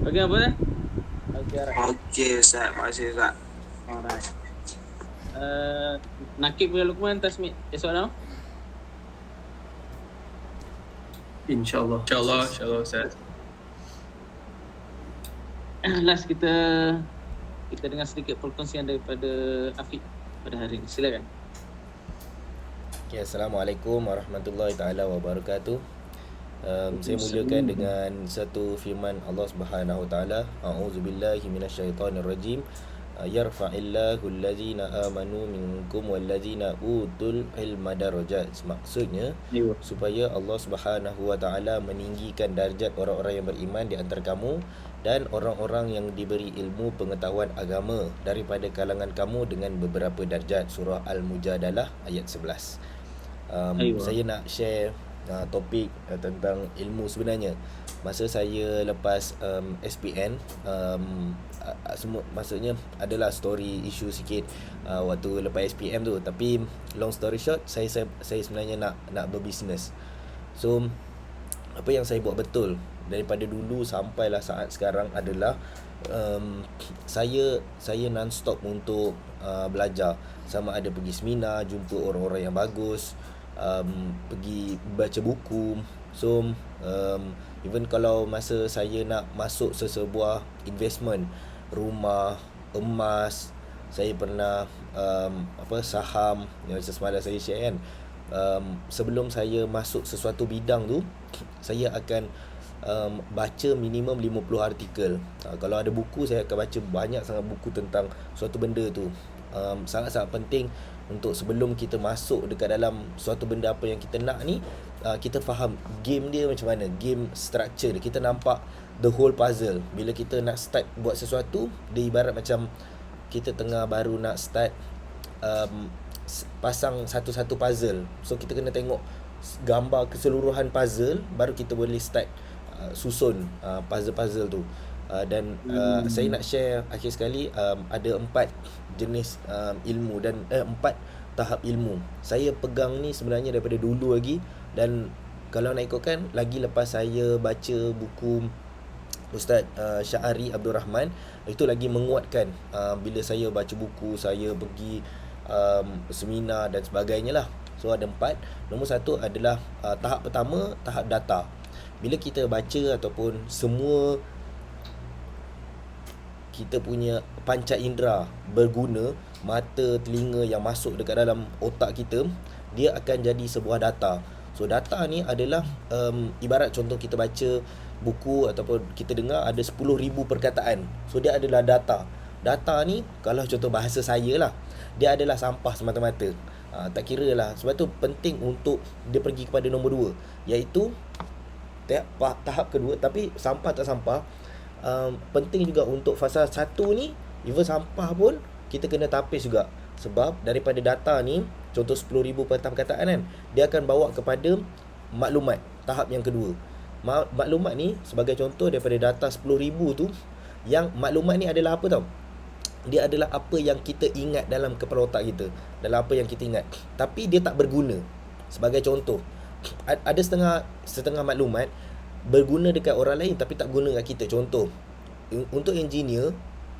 Okey apa dah? Okey alright. Okey Ustaz, makasih Ustaz. Alright. Nakib punya Lukman tasmit esok dah. InsyaAllah. InsyaAllah Ustaz. Last kita dengar sedikit perkongsian daripada Afiq pada hari ini. Silakan. Okay, Assalamualaikum warahmatullahi taala wabarakatuh. Saya mulakan dengan satu firman Allah Subhanahu taala, a'udzubillahi minasyaitonirrajim. Yarfa'illahu allazina amanu minkum wallazina utul ilma darajat. Maksudnya supaya Allah Subhanahu wa taala meninggikan darjat orang-orang yang beriman di antara kamu dan orang-orang yang diberi ilmu pengetahuan agama daripada kalangan kamu dengan beberapa darjat. Surah Al-Mujadalah ayat 11. Saya nak share topik tentang ilmu sebenarnya. Masa saya lepas SPN, semua maksudnya adalah story isu sikit waktu lepas SPM tu. Tapi long story short, saya sebenarnya nak berbisnes. So apa yang saya buat betul daripada dulu sampailah saat sekarang adalah saya non-stop untuk belajar, sama ada pergi seminar, jumpa orang-orang yang bagus, pergi baca buku. So even kalau masa saya nak masuk sesebuah investment, rumah, emas, saya pernah saham yang semalam saya share kan. Sebelum saya masuk sesuatu bidang tu, saya akan baca minimum 50 artikel. Kalau ada buku, saya akan baca banyak sangat buku tentang suatu benda tu. Sangat-sangat penting untuk sebelum kita masuk dekat dalam suatu benda apa yang kita nak ni, kita faham game dia macam mana, game structure dia. Kita nampak the whole puzzle. Bila kita nak start buat sesuatu, dia ibarat macam kita tengah baru nak start pasang satu-satu puzzle. So kita kena tengok gambar keseluruhan puzzle, baru kita boleh start susun puzzle-puzzle tu. Dan saya nak share akhir sekali, ada 4 jenis ilmu dan 4 tahap ilmu. Saya pegang ni sebenarnya daripada dulu lagi, dan kalau nak ikutkan lagi lepas saya baca buku Ustaz Syahari Abdul Rahman, itu lagi menguatkan. Bila saya baca buku, saya pergi seminar dan sebagainya lah. So ada 4. Nombor 1 adalah tahap pertama, tahap data. Bila kita baca ataupun semua kita punya panca indera berguna, mata, telinga yang masuk dekat dalam otak kita, dia akan jadi sebuah data. So data ni adalah ibarat contoh kita baca buku ataupun kita dengar ada 10,000 perkataan. So dia adalah data. Data ni kalau contoh bahasa saya lah, dia adalah sampah semata-mata. Tak kira lah. Sebab tu penting untuk dia pergi kepada nombor 2, iaitu tahap kedua. Tapi sampah tak sampah, penting juga untuk fasa 1 ni, even sampah pun kita kena tapis juga. Sebab daripada data ni, contoh 10,000 perkataan kan, dia akan bawa kepada maklumat, tahap yang kedua. Maklumat ni sebagai contoh daripada data 10,000 tu, yang maklumat ni adalah apa tau? Dia adalah apa yang kita ingat dalam kepala otak kita, dalam apa yang kita ingat, tapi dia tak berguna. Sebagai contoh, ada setengah maklumat berguna dekat orang lain tapi tak guna dekat kita. Contoh, untuk engineer,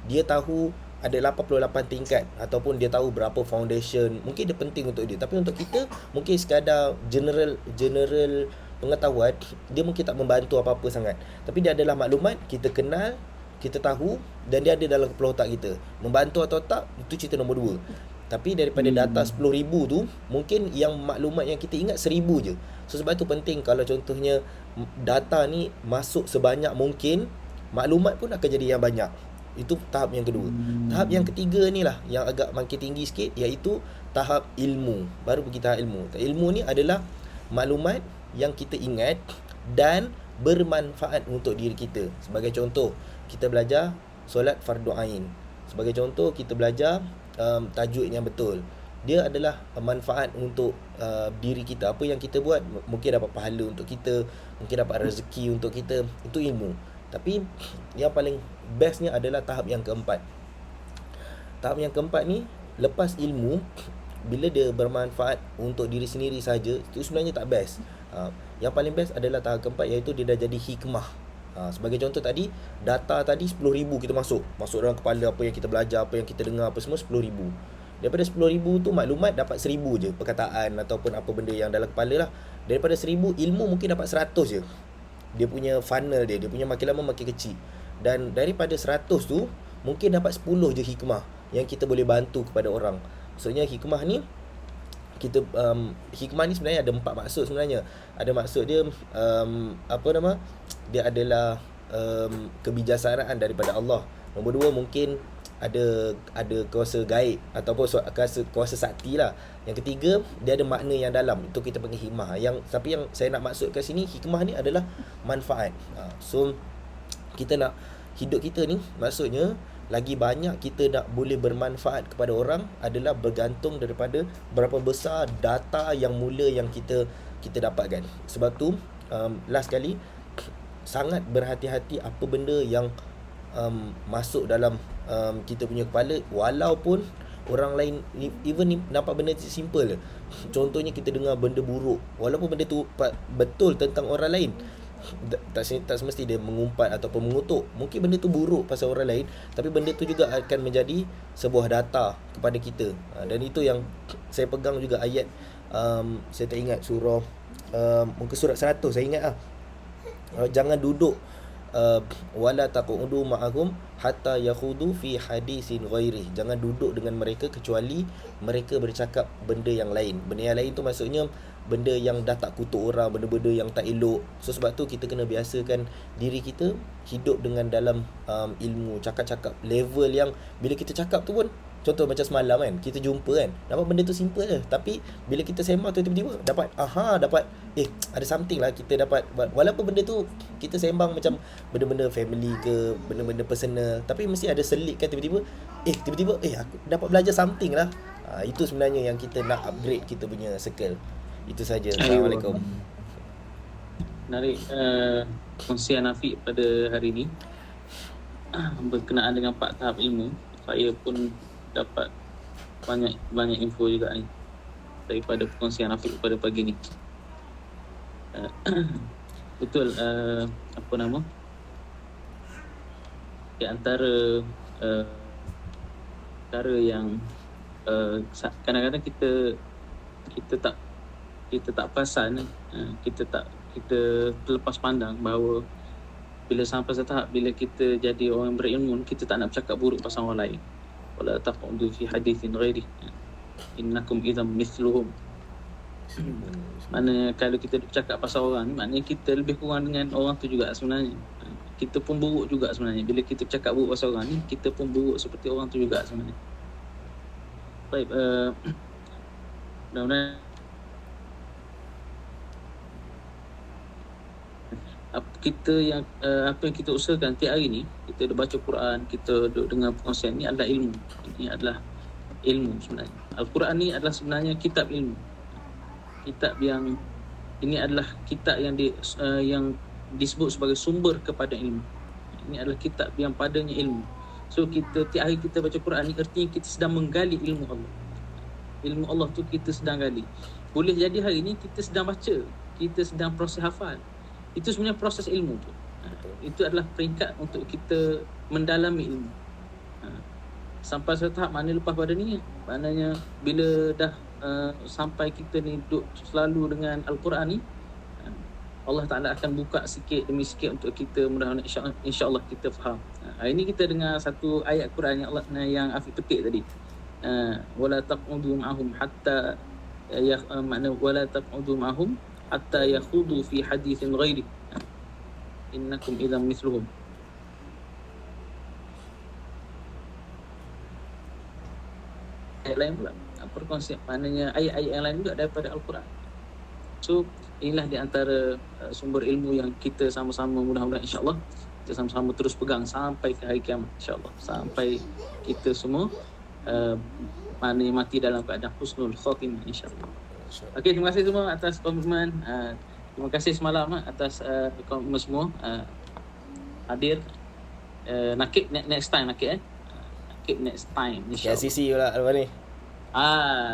dia tahu ada 88 tingkat ataupun dia tahu berapa foundation, mungkin dia penting untuk dia. Tapi untuk kita, mungkin sekadar general pengetahuan, dia mungkin tak membantu apa-apa sangat. Tapi dia adalah maklumat, kita kenal, kita tahu, dan dia ada dalam kepala otak kita. Membantu atau tak, itu cerita nombor 2. Tapi daripada data 10,000 tu, mungkin yang maklumat yang kita ingat 1,000 je. So sebab tu penting kalau contohnya data ni masuk sebanyak mungkin, maklumat pun akan jadi yang banyak. Itu tahap yang kedua. Tahap yang ketiga ni lah yang agak makin tinggi sikit, iaitu tahap ilmu. Baru pergi tahap ilmu. Ilmu ni adalah maklumat yang kita ingat dan bermanfaat untuk diri kita. Sebagai contoh, kita belajar solat fardu ain. Sebagai contoh, kita belajar tajwid yang betul. Dia adalah manfaat untuk diri kita. Apa yang kita buat, mungkin dapat pahala untuk kita, mungkin dapat rezeki untuk kita. Itu ilmu. Tapi yang paling bestnya adalah tahap yang keempat. Tahap yang keempat ni, lepas ilmu, bila dia bermanfaat untuk diri sendiri saja, itu sebenarnya tak best. Yang paling best adalah tahap keempat, iaitu dia dah jadi hikmah. Sebagai contoh tadi, data tadi 10,000 kita masuk dalam kepala, apa yang kita belajar, apa yang kita dengar, apa semua 10,000. Daripada 10,000 tu maklumat dapat 1,000 je perkataan ataupun apa benda yang dalam kepala lah. Daripada 1,000 ilmu mungkin dapat 100 je. Dia punya funnel dia punya makin lama makin kecil. Dan daripada 100 tu mungkin dapat 10 je hikmah yang kita boleh bantu kepada orang. Maksudnya hikmah ni hikmah ni sebenarnya ada 4 maksud sebenarnya. Ada maksud dia dia adalah kebijaksanaan daripada Allah. Nombor 2 mungkin ada kuasa gaib ataupun kuasa sakti lah. Yang ketiga, dia ada makna yang dalam, itu kita panggil hikmah. Tapi yang saya nak maksud kat sini, hikmah ni adalah manfaat. So kita nak hidup kita ni, maksudnya lagi banyak kita nak boleh bermanfaat kepada orang adalah bergantung daripada berapa besar data yang mula yang kita dapatkan. Sebab tu last kali, sangat berhati-hati apa benda yang masuk dalam kita punya kepala, walaupun orang lain even nampak benda simple je. Contohnya kita dengar benda buruk, walaupun benda tu betul tentang orang lain, tak semesti dia mengumpat ataupun mengutuk. Mungkin benda tu buruk pasal orang lain, tapi benda tu juga akan menjadi sebuah data kepada kita. Dan itu yang saya pegang juga ayat, saya tak ingat surah, muka surat 100 saya ingat lah. Jangan duduk wala taqudu ma'ahum hatta yakhudu fi hadisin ghairi. Jangan duduk dengan mereka kecuali mereka bercakap benda yang lain. Benda yang lain tu maksudnya benda yang dah tak kutuk orang, benda-benda yang tak elok. So sebab tu kita kena biasakan diri kita hidup dengan dalam ilmu, cakap-cakap level yang bila kita cakap tu pun, contoh macam semalam kan, kita jumpa kan, nampak benda tu simple je, tapi bila kita sembang tu tiba-tiba dapat ada something lah kita dapat. Walaupun benda tu kita sembang macam benda-benda family ke, benda-benda personal, tapi mesti ada selit kan tiba-tiba aku dapat belajar something lah. Itu sebenarnya yang kita nak upgrade kita punya circle. Itu saja. Assalamualaikum. Menarik kongsian Afiq pada hari ini berkenaan dengan 4 tahap ilmu. Saya pun dapat banyak info juga ni daripada perkongsian Afiq pada pagi ni. Betul, di antara cara yang kadang-kadang kita tak perasan, kita terlepas pandang bahawa bila sampai satu tahap, bila kita jadi orang berilmu, kita tak nak bercakap buruk pasal orang lain. Wala taqudu fi hadithin ghairi innakum idzam mithluhum. Maknanya kalau kita bercakap pasal orang, maknanya kita lebih kurang dengan orang tu juga sebenarnya. Kita pun buruk juga sebenarnya. Bila kita bercakap buruk pasal orang ni, kita pun buruk seperti orang tu juga sebenarnya. Baik, mudah-mudahan apa yang kita usahakan tiap hari ni, kita duk baca Quran, kita duk dengar perkongsian ni adalah ilmu. Ini adalah ilmu sebenarnya. Al-Quran ni adalah sebenarnya kitab ilmu. Kitab yang ini adalah kitab yang disebut sebagai sumber kepada ilmu. Ini adalah kitab yang padanya ilmu. So kita tiap hari kita baca Quran ni, artinya kita sedang menggali ilmu Allah. Ilmu Allah tu kita sedang gali. Boleh jadi hari ni kita sedang baca, kita sedang proses hafal. Itu sebenarnya proses ilmu tu. Itu adalah peringkat untuk kita mendalami ilmu. Sampai satu tahap mana lepas pada ni, maknanya bila dah sampai kita ni duduk selalu dengan Al-Quran ni, Allah Ta'ala akan buka sikit demi sikit untuk kita, mudah-mudahan insya-Allah kita faham. Hari ni kita dengar satu ayat Quran yang Afiq petik tadi. Wala taqudu ma'ahum hatta makna wala taqudu ma'ahum hatta yakhudu fi hadithin ghairi innakum idzam mithluhum. Ayat lain pula perkongsian, maknanya ayat-ayat yang lain juga daripada Al-Quran. So inilah di antara sumber ilmu yang kita sama-sama, mudah-mudahan insya-Allah kita sama-sama terus pegang sampai ke hari kiamat insya-Allah, sampai kita semua mati dalam keadaan husnul khatimah insya-Allah. Okey, terima kasih semua atas komitmen. Terima kasih semalam atas komitmen semua hadir. Nakib next time, Nakib. Nakib next time insya-Allah. KCC pula lepas ni.